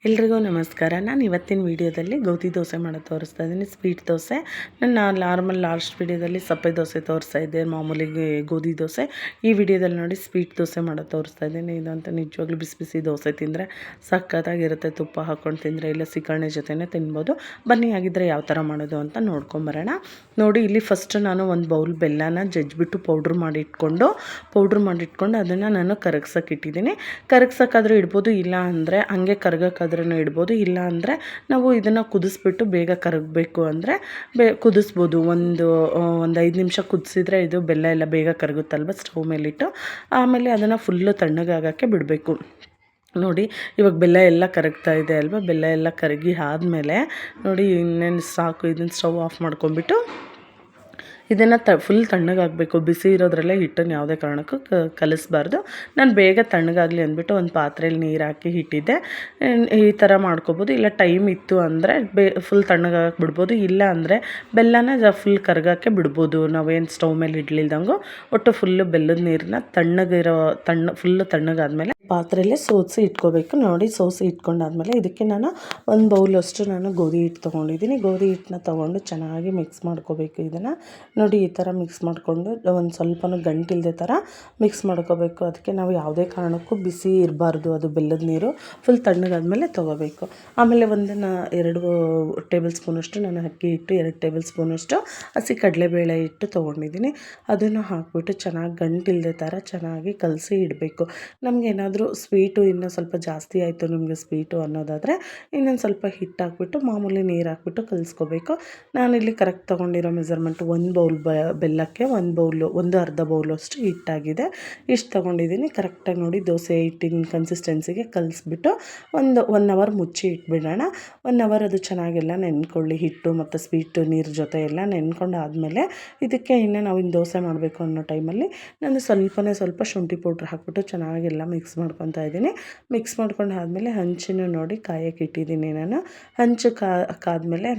ಎಲ್ರಿಗೂ ನಮಸ್ಕಾರ. ನಾನು ಇವತ್ತಿನ ವೀಡಿಯೋದಲ್ಲಿ ಗೋಧಿ ದೋಸೆ ಮಾಡೋದು ತೋರಿಸ್ತಾ ಇದ್ದೀನಿ. ಸ್ವೀಟ್ ದೋಸೆ. ನಾನು ಲಾಸ್ಟ್ ವೀಡಿಯೋದಲ್ಲಿ ಸಪ್ಪೆ ದೋಸೆ ತೋರಿಸ್ತಾ ಇದ್ದೆ, ಮಾಮೂಲಿಗೆ ಗೋಧಿ ದೋಸೆ. ಈ ವಿಡಿಯೋದಲ್ಲಿ ನೋಡಿ ಸ್ವೀಟ್ ದೋಸೆ ಮಾಡೋದು ತೋರಿಸ್ತಾ ಇದ್ದೀನಿ. ಇದಂತ ನಿಜವಾಗ್ಲೂ ಬಿಸಿ ಬಿಸಿ ದೋಸೆ ತಿಂದರೆ ಸಖತ್ತಾಗಿರುತ್ತೆ. ತುಪ್ಪ ಹಾಕ್ಕೊಂಡು ತಿಂದರೆ ಇಲ್ಲ ಸಿಕರಣೆ ಜೊತೆನೇ ತಿನ್ಬೋದು. ಬನ್ನಿ ಹಾಗಿದ್ರೆ ಯಾವ ಥರ ಮಾಡೋದು ಅಂತ ನೋಡ್ಕೊಂಬರೋಣ. ನೋಡಿ, ಇಲ್ಲಿ ಫಸ್ಟ್ ನಾನು ಒಂದು ಬೌಲ್ ಬೆಲ್ಲನ ಜಜ್ಜಿಬಿಟ್ಟು ಪೌಡ್ರ್ ಮಾಡಿಟ್ಕೊಂಡು ಅದನ್ನು ನಾನು ಕರಗ್ಸೋಕೆ ಇಟ್ಟಿದ್ದೀನಿ. ಕರಗ್ಸೋಕ್ಕಾದರೂ ಇಡ್ಬೋದು, ಇಲ್ಲ ಅಂದರೆ ಹಂಗೆ ಕರಗೋಕ್ಕಾದ್ರೂ ಇಡ್ಬೋದು. ಇಲ್ಲ ಅಂದರೆ ನಾವು ಇದನ್ನು ಕುದಿಸ್ಬಿಟ್ಟು ಬೇಗ ಕರಗಬೇಕು ಅಂದರೆ ಕುದಿಸ್ಬೋದು. ಒಂದು 5 ನಿಮಿಷ ಕುದಿಸಿದ್ರೆ ಇದು ಬೆಲ್ಲ ಎಲ್ಲ ಬೇಗ ಕರಗುತ್ತಲ್ವ ಸ್ಟವ್ ಮೇಲಿಟ್ಟು. ಆಮೇಲೆ ಅದನ್ನು ಫುಲ್ಲು ತಣ್ಣಗಾಗೋಕ್ಕೆ ಬಿಡಬೇಕು. ನೋಡಿ, ಇವಾಗ ಬೆಲ್ಲ ಎಲ್ಲ ಕರಗ್ತಾ ಇದೆ ಅಲ್ವಾ. ಬೆಲ್ಲ ಎಲ್ಲ ಕರಗಿ ಆದಮೇಲೆ ನೋಡಿ ಇನ್ನೇನು ಸಾಕು. ಇದನ್ನು ಸ್ಟವ್ ಆಫ್ ಮಾಡ್ಕೊಂಬಿಟ್ಟು ಇದನ್ನು ಫುಲ್ ತಣ್ಣಗಾಗಬೇಕು. ಬಿಸಿ ಇರೋದ್ರಲ್ಲೇ ಹಿಟ್ಟನ್ನು ಯಾವುದೇ ಕಾರಣಕ್ಕೂ ಕಲಿಸ್ಬಾರ್ದು. ನಾನು ಬೇಗ ತಣ್ಣಗಾಗಲಿ ಅಂದ್ಬಿಟ್ಟು ಒಂದು ಪಾತ್ರೆಯಲ್ಲಿ ನೀರು ಹಾಕಿ ಇಟ್ಟಿದ್ದೆ. ಈ ಥರ ಮಾಡ್ಕೊಬೋದು. ಇಲ್ಲ ಟೈಮ್ ಇತ್ತು ಅಂದರೆ ಫುಲ್ ತಣ್ಣಗಾಗಕ್ಕೆ ಬಿಡ್ಬೋದು. ಇಲ್ಲ ಅಂದರೆ ಬೆಲ್ಲನ ಫುಲ್ ಕರಗೋಕ್ಕೆ ಬಿಡ್ಬೋದು. ನಾವೇನು ಸ್ಟವ್ ಮೇಲೆ ಇಡ್ಲಿಲ್ದಂಗೆ ಒಟ್ಟು ಫುಲ್ಲು ಬೆಲ್ಲದ ನೀರನ್ನ ಫುಲ್ಲು ತಣ್ಣಗಾದ್ಮೇಲೆ ಪಾತ್ರೆಯಲ್ಲೇ ಸೋಸಿ ಇಟ್ಕೋಬೇಕು. ನೋಡಿ, ಸೋಸಿ ಇಟ್ಕೊಂಡಾದ್ಮೇಲೆ ಇದಕ್ಕೆ ನಾನು ಒಂದು ಬೌಲಷ್ಟು ಗೋಧಿ ಹಿಟ್ಟು ತೊಗೊಂಡಿದ್ದೀನಿ. ಗೋಧಿ ಹಿಟ್ಟನ್ನ ತೊಗೊಂಡು ಚೆನ್ನಾಗಿ ಮಿಕ್ಸ್ ಮಾಡ್ಕೋಬೇಕು. ಇದನ್ನು ನೋಡಿ ಈ ಥರ ಮಿಕ್ಸ್ ಮಾಡಿಕೊಂಡು ಒಂದು ಸ್ವಲ್ಪನೂ ಗಂಟಿಲ್ಲದೆ ಥರ ಮಿಕ್ಸ್ ಮಾಡ್ಕೋಬೇಕು. ಅದಕ್ಕೆ ನಾವು ಯಾವುದೇ ಕಾರಣಕ್ಕೂ ಬಿಸಿ ಇರಬಾರ್ದು. ಅದು ಬೆಲ್ಲದ ನೀರು ಫುಲ್ ತಣ್ಣಗಾದ್ಮೇಲೆ ತೊಗೋಬೇಕು. ಆಮೇಲೆ 2 ಟೇಬಲ್ ಸ್ಪೂನಷ್ಟು ನಾನು ಅಕ್ಕಿ ಹಿಟ್ಟು, 2 ಟೇಬಲ್ ಸ್ಪೂನಷ್ಟು ಹಸಿ ಕಡಲೆಬೇಳೆ ಹಿಟ್ಟು ತೊಗೊಂಡಿದ್ದೀನಿ. ಅದನ್ನು ಹಾಕ್ಬಿಟ್ಟು ಚೆನ್ನಾಗಿ ಗಂಟಿಲ್ಲದೆ ಥರ ಚೆನ್ನಾಗಿ ಕಲಸಿ ಇಡಬೇಕು. ನಮಗೇನಾದರೂ ಸ್ವೀಟು ಇನ್ನೂ ಸ್ವಲ್ಪ ಜಾಸ್ತಿ ಆಯಿತು ನಿಮಗೆ ಸ್ವೀಟು ಅನ್ನೋದಾದರೆ ಇನ್ನೊಂದು ಸ್ವಲ್ಪ ಹಿಟ್ಟು ಹಾಕ್ಬಿಟ್ಟು ಮಾಮೂಲಿ ನೀರು ಹಾಕ್ಬಿಟ್ಟು ಕಲಿಸ್ಕೋಬೇಕು. ನಾನಿಲ್ಲಿ ಕರೆಕ್ಟ್ ತೊಗೊಂಡಿರೋ ಮೆಜರ್ಮೆಂಟು 1 ಬೌಲ್ ಬೆಲ್ಲಕ್ಕೆ 1 ಅರ್ಧ ಬೌಲಷ್ಟು ಹಿಟ್ಟಾಗಿದೆ. ಇಷ್ಟು ತೊಗೊಂಡಿದ್ದೀನಿ. ಕರೆಕ್ಟಾಗಿ ನೋಡಿ ದೋಸೆ ಹಿಟ್ಟಿನ ಕನ್ಸಿಸ್ಟೆನ್ಸಿಗೆ ಕಲಿಸ್ಬಿಟ್ಟು ಒಂದು 1 ಅವರ್ ಮುಚ್ಚಿ ಇಟ್ಬಿಡೋಣ. 1 ಅವರ್ ಅದು ಚೆನ್ನಾಗೆಲ್ಲ ನೆನ್ಕೊಳ್ಳಿ. ಹಿಟ್ಟು ಮತ್ತು ಸ್ವೀಟು ನೀರು ಜೊತೆ ಎಲ್ಲ ನೆನ್ಕೊಂಡಾದಮೇಲೆ ಇದಕ್ಕೆ ಇನ್ನು ನಾವು ದೋಸೆ ಮಾಡಬೇಕು ಅನ್ನೋ ಟೈಮಲ್ಲಿ ನಾನು ಸ್ವಲ್ಪ ಶುಂಠಿ ಪೌಡ್ರ್ ಹಾಕ್ಬಿಟ್ಟು ಚೆನ್ನಾಗೆಲ್ಲ ಮಿಕ್ಸ್ ಮಾಡ್ಕೊತಾ ಇದ್ದೀನಿ. ಮಿಕ್ಸ್ ಮಾಡ್ಕೊಂಡು ಆದಮೇಲೆ ಹಂಚನ್ನು ನೋಡಿ ಕಾಯಕ್ಕೆ ಇಟ್ಟಿದ್ದೀನಿ ನಾನು. ಹಂಚು ಕಾದ್ಮೇಲೆ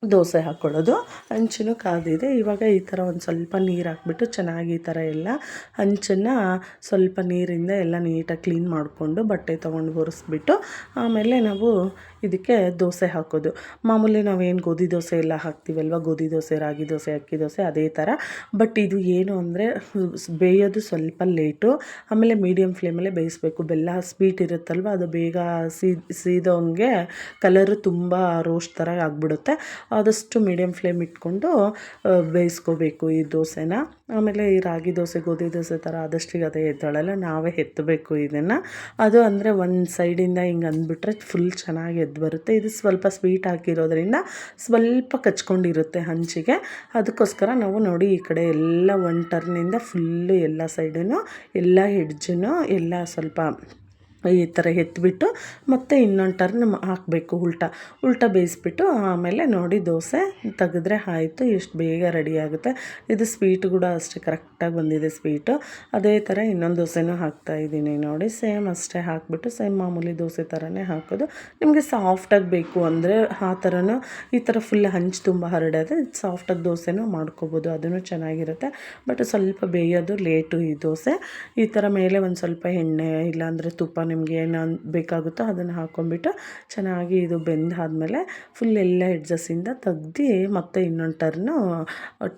ದೋಸೆ ಹಾಕ್ಕೊಳ್ಳೋದು. ಹಂಚನ್ನು ಕಾದಿದೆ. ಇವಾಗ ಈ ಥರ ಒಂದು ಸ್ವಲ್ಪ ನೀರು ಹಾಕ್ಬಿಟ್ಟು ಚೆನ್ನಾಗಿ ಈ ಥರ ಎಲ್ಲ ಹಂಚನ್ನು ಸ್ವಲ್ಪ ನೀರಿಂದ ಎಲ್ಲ ನೀಟಾಗಿ ಕ್ಲೀನ್ ಮಾಡಿಕೊಂಡು ಬಟ್ಟೆ ತೊಗೊಂಡು ಒರೆಸ್ಬಿಟ್ಟು ಆಮೇಲೆ ನಾವು ಇದಕ್ಕೆ ದೋಸೆ ಹಾಕೋದು. ಮಾಮೂಲಿ ನಾವೇನು ಗೋಧಿ ದೋಸೆ ಎಲ್ಲ ಹಾಕ್ತೀವಲ್ವ, ಗೋಧಿ ದೋಸೆ, ರಾಗಿ ದೋಸೆ, ಅಕ್ಕಿ ದೋಸೆ ಅದೇ ಥರ. ಬಟ್ ಇದು ಏನು ಅಂದರೆ ಬೇಯೋದು ಸ್ವಲ್ಪ ಲೇಟು. ಆಮೇಲೆ ಮೀಡಿಯಮ್ ಫ್ಲೇಮಲ್ಲೇ ಬೇಯಿಸ್ಬೇಕು. ಬೆಲ್ಲ ಸ್ವೀಟ್ ಇರುತ್ತಲ್ವ, ಅದು ಬೇಗ ಸೀದೋಂಗೆ ಕಲರು ತುಂಬ ರೋಸ್ಟ್ ಥರ ಆಗಿಬಿಡುತ್ತೆ. ಆದಷ್ಟು ಮೀಡಿಯಮ್ ಫ್ಲೇಮ್ ಇಟ್ಕೊಂಡು ಬೇಯಿಸ್ಕೋಬೇಕು ಈ ದೋಸೆನ. ಆಮೇಲೆ ಈ ರಾಗಿ ದೋಸೆ, ಗೋಧಿ ದೋಸೆ ಥರ ಆದಷ್ಟಿಗೆ ಅದೇ ಎದ್ದೊಳಲ್ಲ, ನಾವೇ ಎತ್ತಬೇಕು ಇದನ್ನು. ಅದು ಅಂದರೆ ಒಂದು ಸೈಡಿಂದ ಹಿಂಗೆ ಅಂದ್ಬಿಟ್ರೆ ಫುಲ್ ಚೆನ್ನಾಗಿ ಎದ್ದು ಬರುತ್ತೆ. ಇದು ಸ್ವಲ್ಪ ಸ್ವೀಟ್ ಹಾಕಿರೋದ್ರಿಂದ ಸ್ವಲ್ಪ ಕಚ್ಕೊಂಡಿರುತ್ತೆ ಹಂಚಿಗೆ. ಅದಕ್ಕೋಸ್ಕರ ನಾವು ನೋಡಿ ಈ ಕಡೆ ಎಲ್ಲ 1 ಟರ್ನಿಂದ ಫುಲ್ಲು ಎಲ್ಲ ಸೈಡೂ ಎಲ್ಲ ಎಡ್ಜನ್ನು ಎಲ್ಲ ಸ್ವಲ್ಪ ಈ ಥರ ಎತ್ಬಿಟ್ಟು ಮತ್ತು ಇನ್ನೊಂದು ಟರ್ನ್ ಹಾಕಬೇಕು. ಉಲ್ಟಾ ಬೇಯಿಸ್ಬಿಟ್ಟು ಆಮೇಲೆ ನೋಡಿ ದೋಸೆ ತೆಗೆದ್ರೆ ಆಯಿತು. ಎಷ್ಟು ಬೇಗ ರೆಡಿ ಆಗುತ್ತೆ. ಇದು ಸ್ವೀಟ್ ಕೂಡ ಅಷ್ಟೇ ಕರೆಕ್ಟಾಗಿ ಬಂದಿದೆ ಸ್ವೀಟು. ಅದೇ ಥರ ಇನ್ನೊಂದು ದೋಸೆನೂ ಹಾಕ್ತಾಯಿದ್ದೀನಿ ನೋಡಿ. ಸೇಮ್ ಅಷ್ಟೇ ಹಾಕ್ಬಿಟ್ಟು ಸೇಮ್ ಮಾಮೂಲಿ ದೋಸೆ ಥರನೇ ಹಾಕೋದು. ನಿಮಗೆ ಸಾಫ್ಟಾಗಿ ಬೇಕು ಅಂದರೆ ಆ ಥರನೂ ಈ ಥರ ಫುಲ್ ಹಂಚು ತುಂಬ ಹರಡೋದು ಸಾಫ್ಟಾಗಿ ದೋಸೆನೂ ಮಾಡ್ಕೋಬೋದು. ಅದೂ ಚೆನ್ನಾಗಿರುತ್ತೆ. ಬಟ್ ಸ್ವಲ್ಪ ಬೇಯೋದು ಲೇಟು ಈ ದೋಸೆ. ಈ ಥರ ಮೇಲೆ ಒಂದು ಸ್ವಲ್ಪ ಎಣ್ಣೆ ಇಲ್ಲಾಂದರೆ ತುಪ್ಪ ನಿಮಗೆ ಏನು ಬೇಕಾಗುತ್ತೋ ಅದನ್ನು ಹಾಕ್ಕೊಂಬಿಟ್ಟು ಚೆನ್ನಾಗಿ ಇದು ಬೆಂದಾದಮೇಲೆ ಫುಲ್ ಎಲ್ಲ ಎಡ್ಜಸ್ಸಿಂದ ತೆಗ್ದು ಮತ್ತೆ ಇನ್ನೊಂದು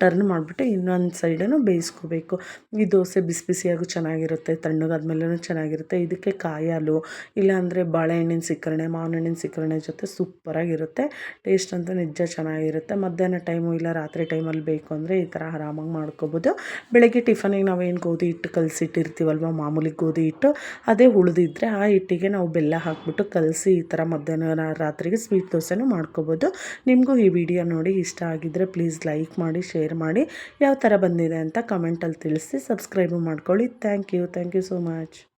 ಟರ್ನ್ ಮಾಡಿಬಿಟ್ಟು ಇನ್ನೊಂದು ಸೈಡನ್ನು ಬೇಯಿಸ್ಕೋಬೇಕು. ಈ ದೋಸೆ ಬಿಸಿ ಬಿಸಿಯಾಗೂ ಚೆನ್ನಾಗಿರುತ್ತೆ, ತಣ್ಣಗಾದ್ಮೇಲೂ ಚೆನ್ನಾಗಿರುತ್ತೆ. ಇದಕ್ಕೆ ಕಾಯಿ ಹಾಲು ಇಲ್ಲಾಂದರೆ ಬಾಳೆಹಣ್ಣಿನ ಸಿಕ್ಕರಣೆ, ಮಾವಿನ ಹಣ್ಣಿನ ಸಿಕ್ಕರಣೆ ಜೊತೆ ಸೂಪರಾಗಿರುತ್ತೆ. ಟೇಸ್ಟ್ ಅಂತೂ ನಿಜ ಚೆನ್ನಾಗಿರುತ್ತೆ. ಮಧ್ಯಾಹ್ನ ಟೈಮು ಇಲ್ಲ ರಾತ್ರಿ ಟೈಮಲ್ಲಿ ಬೇಕು ಅಂದರೆ ಈ ಥರ ಆರಾಮಾಗಿ ಮಾಡ್ಕೋಬೋದು. ಬೆಳಗ್ಗೆ ಟಿಫನಿಗೆ ನಾವೇನು ಗೋಧಿ ಹಿಟ್ಟು ಕಲಸಿಟ್ಟಿರ್ತೀವಲ್ವ, ಮಾಮೂಲಿ ಗೋಧಿ ಹಿಟ್ಟು ಅದೇ ಉಳಿದಿದ್ರೆ ಆ ಹಿಟ್ಟಿಗೆ ನಾವು ಬೆಲ್ಲ ಹಾಕ್ಬಿಟ್ಟು ಕಲಸಿ ಈ ಥರ ಮಧ್ಯಾಹ್ನ ರಾತ್ರಿಗೆ ಸ್ವೀಟ್ ದೋಸೆನೂ ಮಾಡ್ಕೋಬೋದು. ನಿಮಗೂ ಈ ವಿಡಿಯೋ ನೋಡಿ ಇಷ್ಟ ಆಗಿದ್ದರೆ ಪ್ಲೀಸ್ ಲೈಕ್ ಮಾಡಿ, ಶೇರ್ ಮಾಡಿ, ಯಾವ ಥರ ಬಂದಿದೆ ಅಂತ ಕಮೆಂಟಲ್ಲಿ ತಿಳಿಸಿ, ಸಬ್ಸ್ಕ್ರೈಬು ಮಾಡ್ಕೊಳ್ಳಿ. Thank you so much.